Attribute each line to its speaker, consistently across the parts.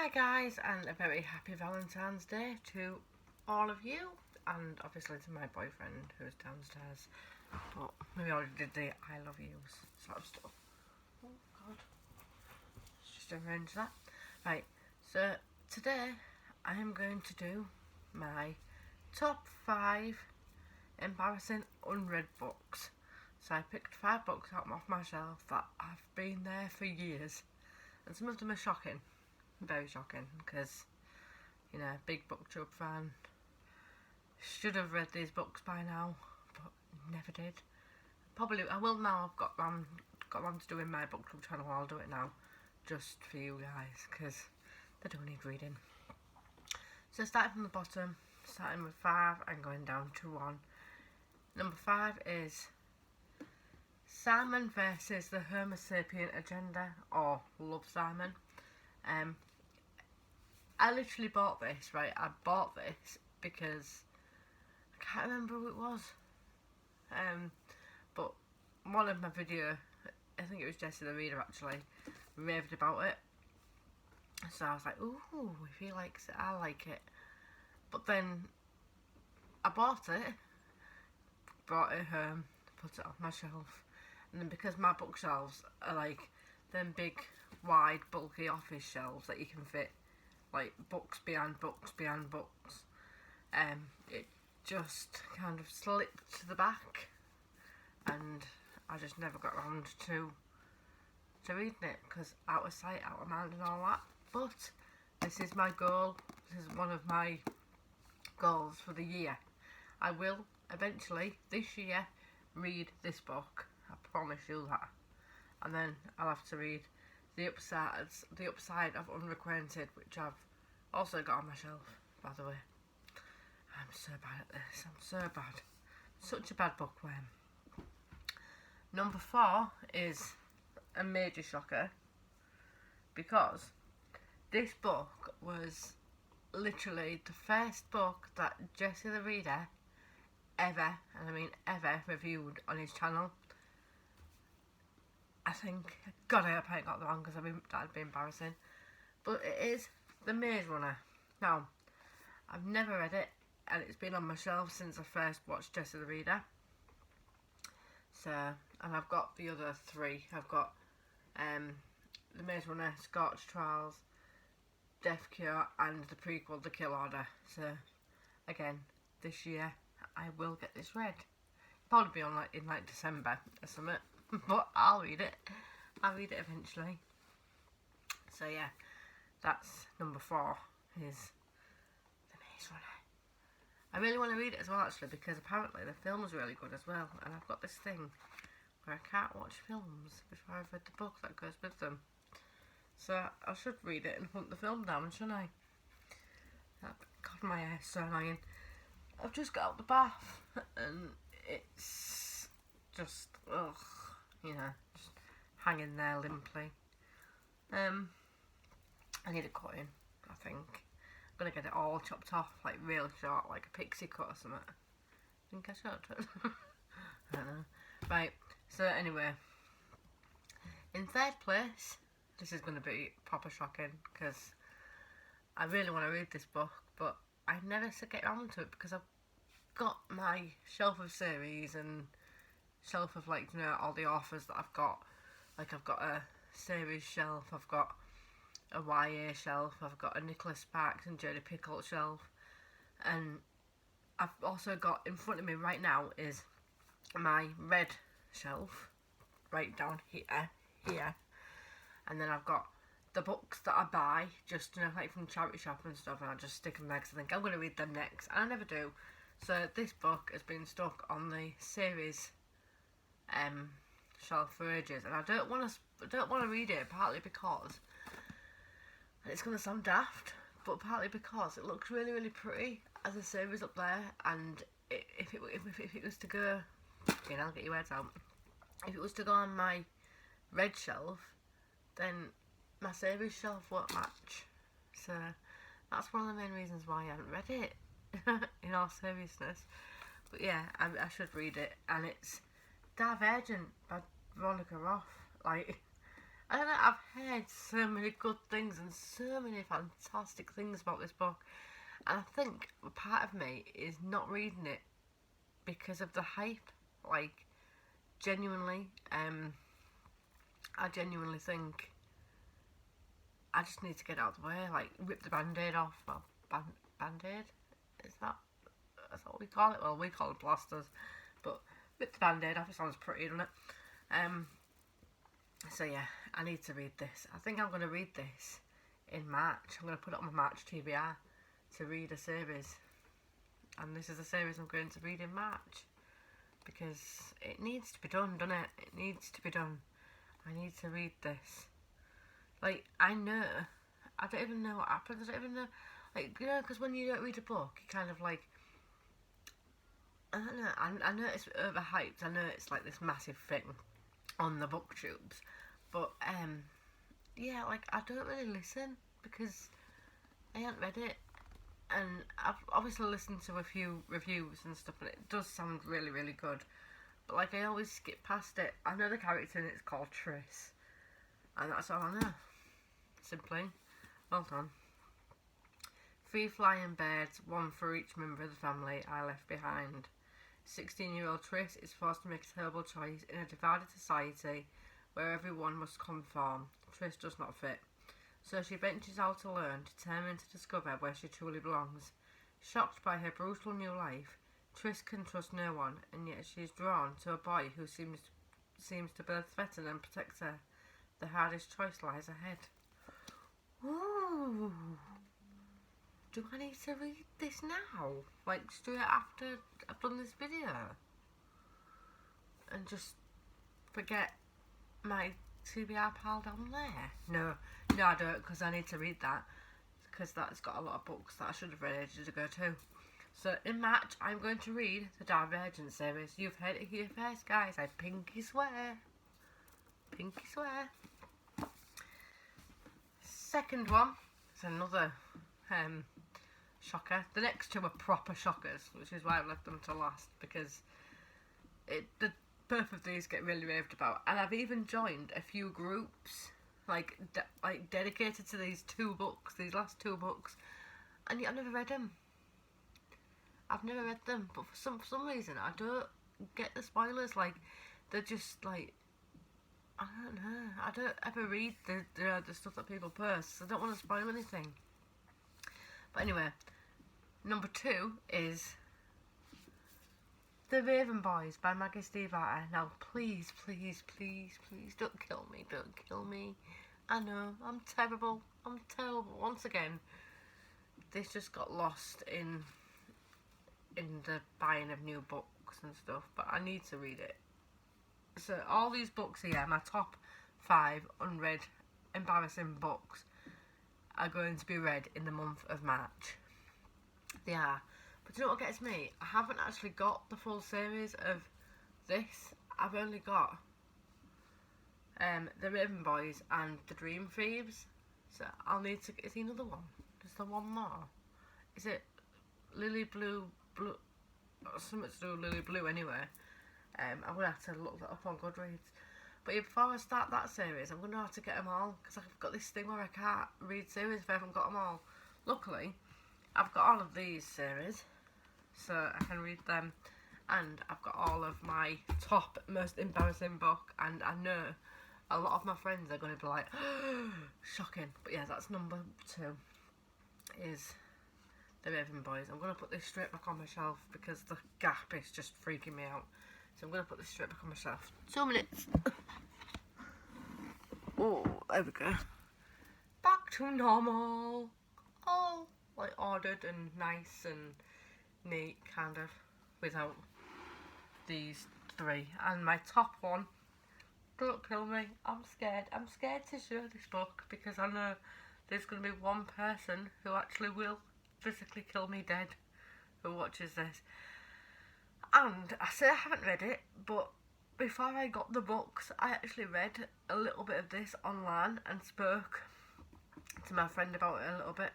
Speaker 1: Hi guys, and a very happy Valentine's Day to all of you, and obviously to my boyfriend who's downstairs. But we already did the I love yous sort of stuff. Oh god. Let's just arrange that. Right, so today I am going to do my top 5 embarrassing unread books. So I picked 5 books out off my shelf that have been there for years, and some of them are shocking. Very shocking, because, you know, big booktube fan, should have read these books by now, but never did. Probably I will now. I've got one to do in my booktube channel. I'll do it now, just for you guys, because they don't need reading. So starting from the bottom, starting with 5 and going down to 1. Number 5 is Simon versus the Homo sapien agenda, or Love Simon. I literally bought this, right? I bought this because I can't remember who it was. But one of my video, I think it was Jessie the Reader actually, raved about it. So I was like, ooh, if he likes it, I like it. But then I bought it, brought it home, put it on my shelf. And then because my bookshelves are like them big, wide, bulky office shelves that you can fit like books behind books behind books, it just kind of slipped to the back, and I just never got around to reading it, because out of sight, out of mind and all that. But this is my goal. This is one of my goals for the year. I will eventually this year read this book, I promise you that. And then I'll have to read the upside of Unrequited, which I've also got on my shelf, by the way. I'm so bad at this. I'm so bad. Such a bad bookworm. Number 4 is a major shocker, because this book was literally the first book that Jessie the Reader ever, and I mean ever, reviewed on his channel. I think, God, I hope I got that wrong, because that'd be embarrassing. But it is The Maze Runner. Now, I've never read it, and it's been on my shelf since I first watched Jessie the Reader. So, and I've got the other 3. I've got The Maze Runner, Scorch Trials, Death Cure, and the prequel, The Kill Order. So, again, this year I will get this read. Probably be on in December or something. But I'll read it. I'll read it eventually. So yeah, that's number 4, is The Maze Runner. I really want to read it as well, actually, because apparently the film was really good as well. And I've got this thing where I can't watch films before I've read the book that goes with them. So I should read it and hunt the film down, shouldn't I? God, my hair's so annoying. I've just got out the bath and it's just, ugh. You know, just hanging there limply. I need a cutting, I think. I'm going to get it all chopped off, like real short, like a pixie cut or something. I think I should. I don't know. Right, so anyway. In 3rd place, this is going to be proper shocking, because I really want to read this book, but I never get around to it, because I've got my shelf of series and shelf of, like, you know, all the authors that I've got. Like, I've got a series shelf, I've got a YA shelf, I've got a Nicholas Sparks and Jodie Picoult shelf, and I've also got in front of me right now is my red shelf, right down here, and then I've got the books that I buy, just, you know, like from charity shop and stuff, and I just stick them there because I think I'm going to read them next, and I never do. So this book has been stuck on the series shelf for ages, and I don't want to read it, partly because, and it's going to sound daft, but partly because it looks really, really pretty as a series up there, and if it was to go, okay, I'll get your words out. If it was to go on my red shelf, then my series shelf won't match. So that's one of the main reasons why I haven't read it. In all seriousness, but yeah, I should read it, and it's Divergent by Veronica Roth. Like, I don't know, I've heard so many good things and so many fantastic things about this book. And I think a part of me is not reading it because of the hype. Like, genuinely, I genuinely think I just need to get out of the way. Like, rip the band-aid off. Well, band-aid? Is that, that's what we call it? Well, we call it plasters. But rip the band-aid off, it sounds pretty, doesn't it? So yeah, I need to read this. I think I'm going to read this in March. I'm going to put it on my March TBR to read a series. And this is a series I'm going to read in March. Because it needs to be done, doesn't it? It needs to be done. I need to read this. Like, I don't even know what happens. I don't even know. Like, you know, because when you don't read a book, you kind of like, I don't know. I know it's overhyped. I know it's like this massive thing on the booktubes. But, yeah, like, I don't really listen because I haven't read it. And I've obviously listened to a few reviews and stuff, and it does sound really, really good. But, like, I always skip past it. I know the character in it's called Tris. And that's all I know. Simply. Well done. 3 flying birds, 1 for each member of the family I left behind. 16-year-old Tris is forced to make a terrible choice in a divided society where everyone must conform. Tris does not fit. So she ventures out alone, determined to discover where she truly belongs. Shocked by her brutal new life, Tris can trust no one, and yet she is drawn to a boy who seems to both threaten and protect her. The hardest choice lies ahead. Ooh. Do I need to read this now? Like, straight after I've done this video? And just forget my TBR pile down there? No, I don't, because I need to read that. Because that's got a lot of books that I should have read ages ago too. So in March, I'm going to read the Divergent series. You've heard it here first, guys. I pinky swear. Pinky swear. Second one is another shocker. The next two are proper shockers, which is why I've left them to last, because both of these get really raved about. And I've even joined a few groups like dedicated to these last two books, and yet I've never read them. I've never read them, but for some reason I don't get the spoilers. Like, they're just like, I don't know. I don't ever read the stuff that people post, so I don't want to spoil anything. But anyway, number 2 is The Raven Boys by Maggie Stiefvater. Now, please, please, please, please, don't kill me. Don't kill me. I know, I'm terrible. I'm terrible. Once again, this just got lost in the buying of new books and stuff, but I need to read it. So all these books here, my top 5 unread embarrassing books, are going to be read in the month of March. They are. But do you know what gets me? I haven't actually got the full series of this. I've only got The Raven Boys and The Dream Thieves. So I'll need to... Is there another one? Is there one more? Is it Lily Blue... Something to do with Lily Blue anyway. I'm going to have to look that up on Goodreads. But yeah, before I start that series, I'm going to have to get them all, because I've got this thing where I can't read series if I haven't got them all. Luckily, I've got all of these series, so I can read them. And I've got all of my top, most embarrassing book, and I know a lot of my friends are going to be like, shocking. But yeah, that's number 2, is The Raven Boys. I'm going to put this straight back on my shelf because the gap is just freaking me out. So I'm going to put this straight back on my shelf. 2 minutes. Oh, there we go. Back to normal. All like ordered and nice and neat, kind of, without these 3. And my top one, don't kill me, I'm scared. I'm scared to show this book because I know there's going to be one person who actually will physically kill me dead who watches this. And I say I haven't read it, but before I got the books, I actually read a little bit of this online and spoke to my friend about it a little bit.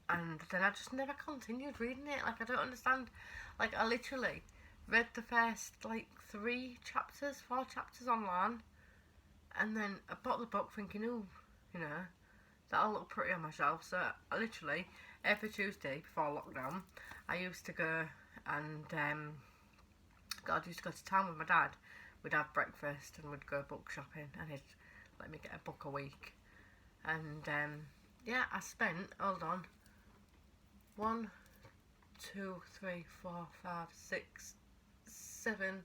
Speaker 1: And then I just never continued reading it. Like, I don't understand. Like, I literally read the first, like, 4 chapters online. And then I bought the book thinking, oh, you know, that'll look pretty on my shelf. So I literally, every Tuesday before lockdown, I used to go and, I used to go to town with my dad. We'd have breakfast and we'd go book shopping, and he'd let me get a book a week. And, yeah, I spent, hold on, 1, 2, 3, 4, 5, 6, 7,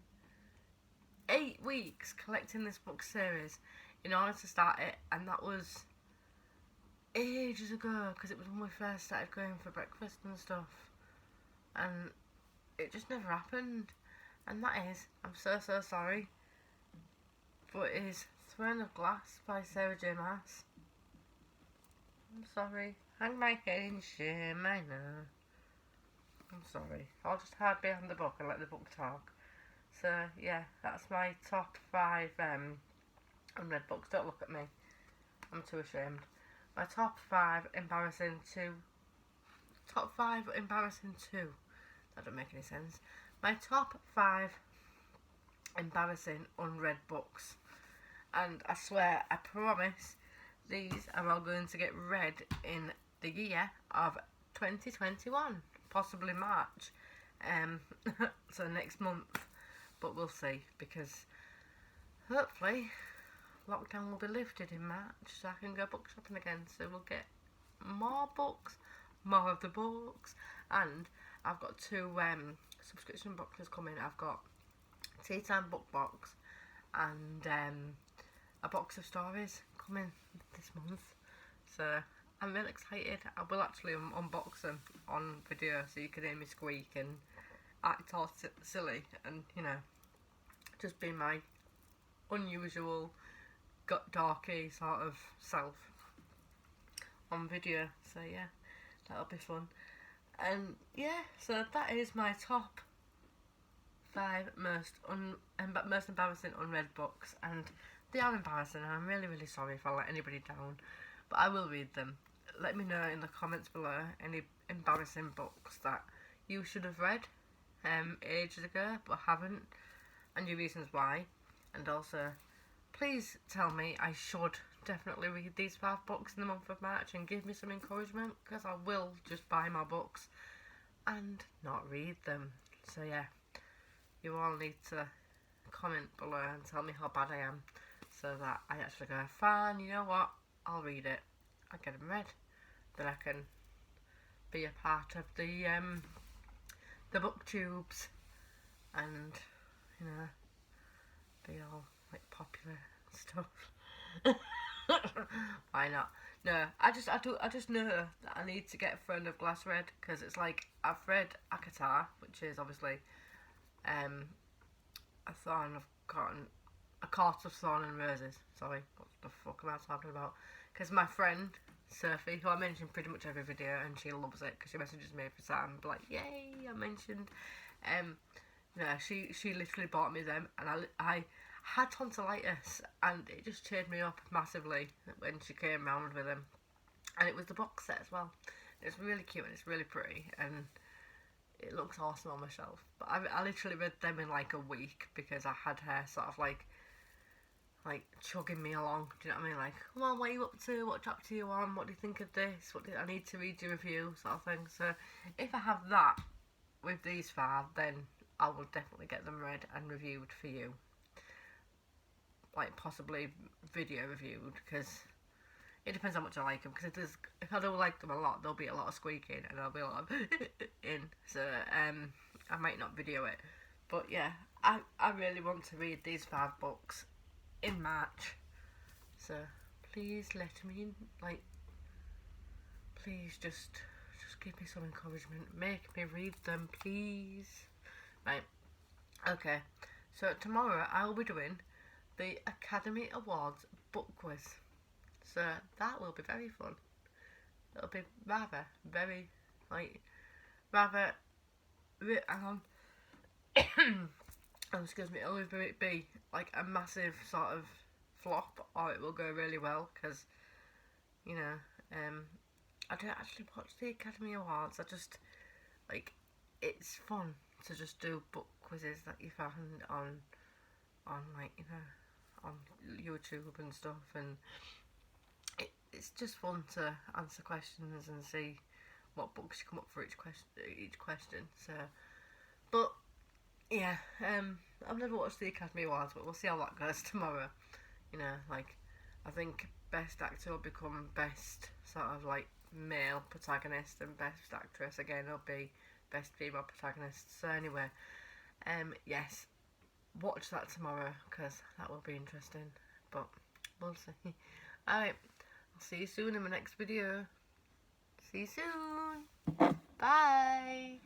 Speaker 1: 8 weeks collecting this book series in order to start it, and that was ages ago, because it was when we first started going for breakfast and stuff, and it just never happened. And that is, I'm so sorry, but it is Throne of Glass by Sarah J Maas. I'm sorry, hang my head in shame, I know. I'm sorry, I'll just hide behind the book and let the book talk. So yeah, that's my top 5 unread books. Don't look at me, I'm too ashamed. My top 5 embarrassing 2. Top 5 embarrassing 2. That don't make any sense. My top 5 embarrassing unread books. And I swear, I promise, these are all going to get read in the year of 2021. Possibly March. So next month. But we'll see, because hopefully lockdown will be lifted in March, so I can go book shopping again. So we'll get more books, more of the books, and I've got 2 subscription boxes coming. I've got Tea Time Book Box and a box of stories coming this month. So I'm really excited. I will actually unbox them on video so you can hear me squeak and act all silly and, you know, just be my unusual darky sort of self on video. So yeah, that'll be fun. And yeah, so that is my top 5 most embarrassing unread books, and they are embarrassing, and I'm really sorry if I let anybody down, but I will read them. Let me know in the comments below any embarrassing books that you should have read ages ago but haven't, and your reasons why. And also, please tell me I should definitely read these 5 books in the month of March, and give me some encouragement, because I will just buy my books and not read them. So yeah, you all need to comment below and tell me how bad I am, so that I actually go, fine, you know what, I'll read it. I get them read, then I can be a part of the booktubes and, you know, be all like popular and stuff. Why not? No, I just know that I need to get Throne of Glass read, because it's like, I've read Akatar, which is obviously a Court of Thorn and Roses. Sorry, what the fuck am I talking about? Because my friend Sophie, who I mention pretty much every video, and she loves it because she messages me every time, like, yay, I mentioned. Yeah, she literally bought me them, and I had tonsillitis, and it just cheered me up massively when she came round with them. And it was the box set as well. It's really cute and it's really pretty, and it looks awesome on my shelf. But I literally read them in like a week, because I had her sort of like chugging me along. Do you know what I mean? Like, come on, what are you up to? What chapter are you on? What do you think of this? I need to read your review, sort of thing. So if I have that with these 5, then I will definitely get them read and reviewed for you. Like, possibly video reviewed, because it depends how much I like them. Because if I don't like them a lot, there'll be a lot of squeaking and there'll be a lot of in. So I might not video it. But yeah, I really want to read these 5 books in March. So please let me, like, please just give me some encouragement. Make me read them, please. Right. Okay. So tomorrow I'll be doing the Academy Awards book quiz. So that will be very fun. It'll be rather, hang on. Oh, excuse me. It'll either be like a massive sort of flop, or it will go really well, because, you know, I don't actually watch the Academy Awards. I just, like, it's fun to just do book quizzes that you found on like, you know, on YouTube and stuff, and it's just fun to answer questions and see what books you come up for each question. So, but yeah, I've never watched the Academy Awards, but we'll see how that goes tomorrow. You know, like, I think best actor will become best sort of like male protagonist, and best actress again will be best female protagonist. So anyway, yes, watch that tomorrow because that will be interesting. But we'll see. Alright, I'll see you soon in my next video. See you soon. Bye.